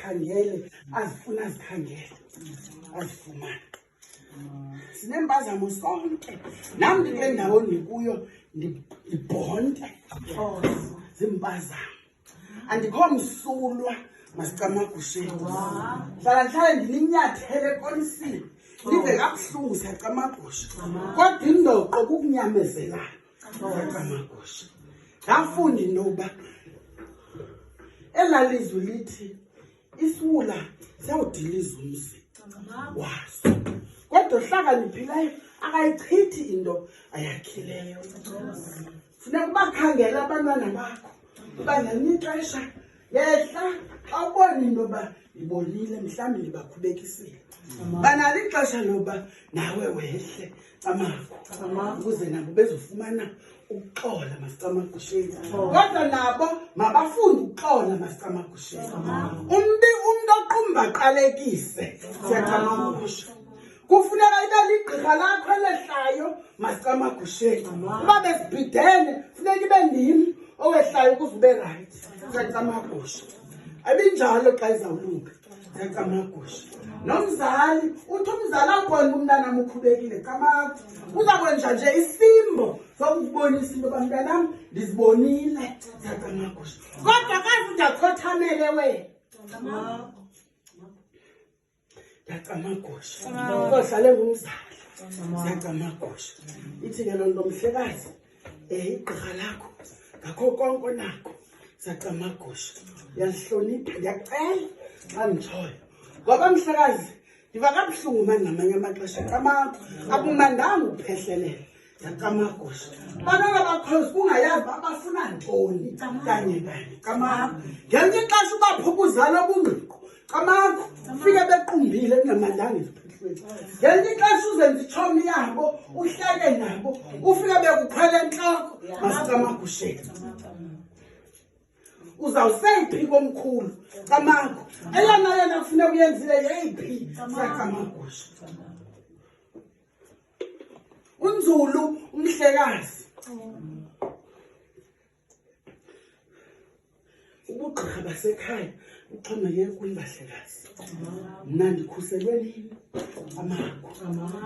azikhangele azifuna azikhangele azifumane. Sinempazamo sonke nami kule ndawo ndikuyo ndibhonte zimpazamo andikho msulwa masicamagusheni hlala ndininyathele kolisini ndive kabuhlungu siyacamagusha kodwa indoqo kukunyamezelana siyacamagusha. Ngafunda intoba elalizwi lithi isiwula siyawudiliza umzi waso kodwa ohlakaniphileyo akayichithi into ayakhileyo. Funeka ubakhangela abantwana bakho uba ngelinye ixesha yehla xa ubona intoba ibonile mhlawumbi ndibakhubekisile banalo ixesha loba nawe wehle camakho ukuze nabo bezofumana ukuxola masicamagusheni kodwa nabo mabafunde ukuxola masicamagusheni. Umntu oqumba aqalekise siyacamagusha kufuneka ibe ligqirha lakho elehlayo masicamagusheni. Uba besibhidene funeka ibe ndim owehlayo ukuze ube rayithi siyacamagusha. Abinjalo xa izawulunga siyacamagusha. Nomzali uthi umzali awubona umntanam ukhubekile camakho uzakwenza nje isimbo sokubonisa into yoba mntanam ndizibonile siyacamagusha kodwa kazi ndiyakhothamele wena ndiyacamagusha kohlale ngumzali siyacamagusha. Ithi ke loo nto mhlekazi igqirha lakho ngakho konke onako siyacamagusha uyalihlonipha ndiyacela xa nditshoyo ngoba mhlekazi ndiva kabuhlungu mani ngamanye amaxesha camakho akumandanga uphehlelela siyacamagusha. Bantwana bakhozi kungayazi uba bafuna ntoni kanye camakho ngenye ixesha ubaphukuzala obungqiko camakho fike bequmbile kungamandanga eziphehlweni. Ngenye ixesha uzenza itshomi yabo uhleke nabo ufike bekukhwela entloko masicamagusheni. Uzawuseyiphi komkhulu camakho eyona kufuneka uyenzile yeyiphi siyacamagusha. Unzulu umhlekazi ubugqirha basekhaya uxhomekeke kuni bahlekazi. Mna ndikhuselwe nini camakho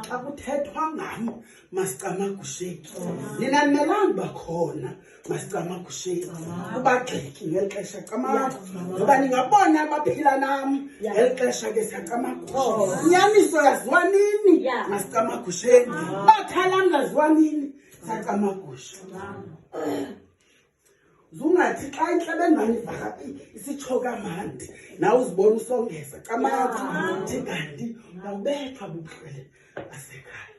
xa kuthethwa ngam masicamagusheni nina nimelanga bakhona masicamagusheni ubagxeki ngeli xesha camakho ngoba ningabona abaphila nam ngeli xesha ke siyacamagusha. Inyaniso yaziwa nini masicamagusheni bathalam laziwa nini siyacamagusha. Zungathi xa intlebeni maniva isitsho kamandi nawe uzibona usongeza camakho uthi kanti awubethwa bubuhlwele basekhaya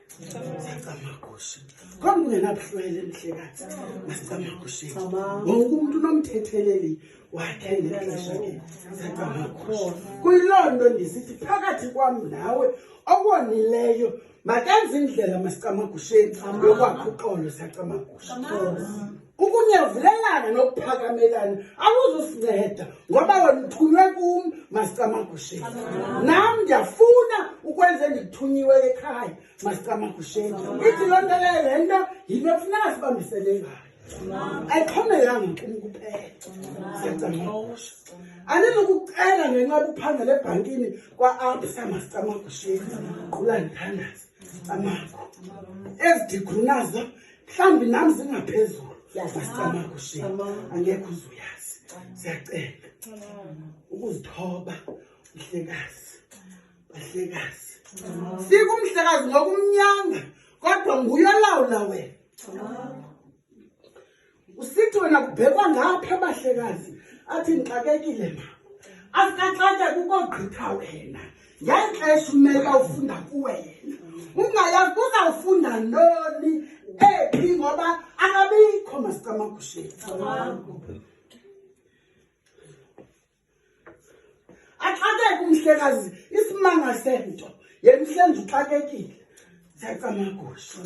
siyacamagusha. Kodwa ungenabuhlwele mhlekazi masicamagusheni wonke umntu unomthetheleli wakhe ngexesha ke siyacamagusha. Kuyiloo nto ndisithi phakathi kwam nawe okonileyo makenze indlela masicamagusheni yokwakha uxolo siyacamagusha. Ukunyavulelana nokuphakamelana awuzusinceda ngoba wena uthunywe kum masicamagusheni. Nam ndiyafuna ukwenza endikuthunyiwe ekhaya masicamagusheni. Ithi loo nto leyo le nto yinto efuneka sibambisene ngayo ayixhomelanga kum kuphela siyacamagusha. Andinokucela ngenxa ubuphangela ebhankini kwa-ABSA masicamagusheni qula ndithandaza camakho ezidigri nazo mhlawumbi nam zingaphezulu masicamagusheni angekho uzuyazi. Siyacela ukuzithoba mhlekazi bahlekazi sika umhlekazi ngokumnyanga kodwa nguye olawula wena. Usithi wena kubhekwa ngapha abahlekazi athi ndixakekile ma asikaxake kukogqitha wena ngexesha umele ufunda kuwena ungayazi kuzawufunda ntoni ephi ngoba akabikho masicamagusheni. Axakeke umhlekazi isimanga sento yena uhlenje uxakekile siyacamagusha.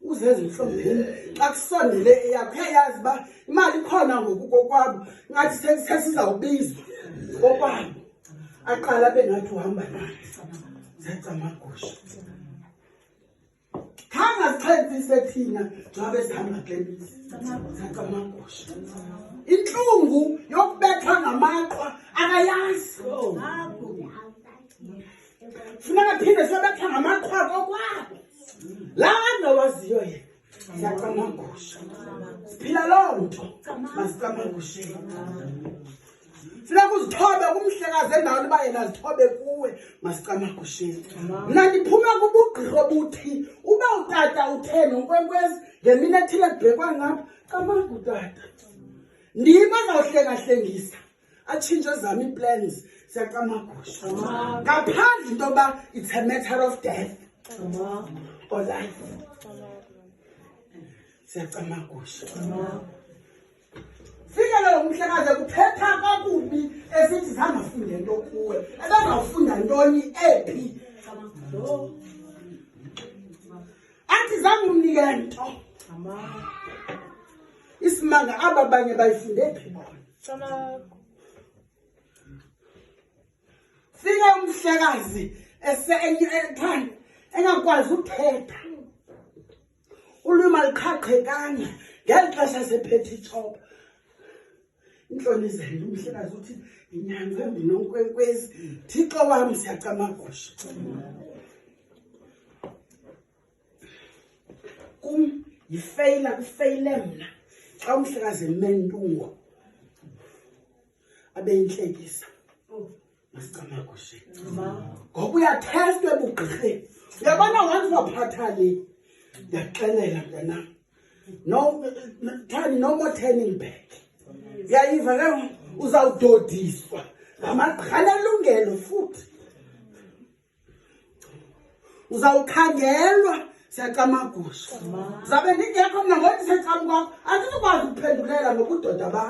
Uzeze mhlombeni xa kusondele eyakho yazi uba imali ikhona ngoku kokwabo ngathi sesizawubizwa kokwabo aqala abe ngathi uhamba naye siyacamagusha. Khangasichenzise thina ngabe sihamba kulebisi sakamagusha. Inhlungu yokubethwa ngamaqhwa akayazi. Funeka phinde sobethwa ngamaqhwa kokwabo. La angawaziyo yena. Sakamagusha. Siphila loo nto. Masikamangusheni. Funeka uzithobe kumhlekazi endaweni uba yena zithobe kuwe. Masikamangusheni. Mna ndiphuma kubugqirha obuthi uba utata utheni unkwenkwezi ngemini ethile kubhekwa ngapha kamangu utata. Ndim azawuhlekahlengisa atshintshe zami ii-plans sakamagusha. Ngaphandle into yoba it's a matter of death or life. Sakamagusha. Fika lo mhlekazi kuphetha kakubi esithi zangafunde into kuwe. Ebezawufunda ntoni ephi? Athi zange umnike nto. Isimanga aba banye bayifunde phi bona? Fika umhlekazi esenyethana engakwazi uthetha. Ulwimi aliqhaqhekanga ngeli xesha sephethe ichopa. Intloni zenu umhlekazi uthi inyanga ndinonkwenkwezi Thixo wami siyakamagusha. Kum yifeyila kufeyile mna xa umhlekazi ementungo abe intlekisa masikamakhusheni. Ngoba uyathestwa ebugqirheni. Uyabona once waphatha le ndiyakuxelela mntanam no more turning back. Uyayiva ke uzawudodiswa ngamagqirha alelungelo futhi. Uzawukhangelwa siyakamagusha. Zabe ndingekho mna ngothi secam kwakho andizukwazi ukuphendulela ngobudoda bakho.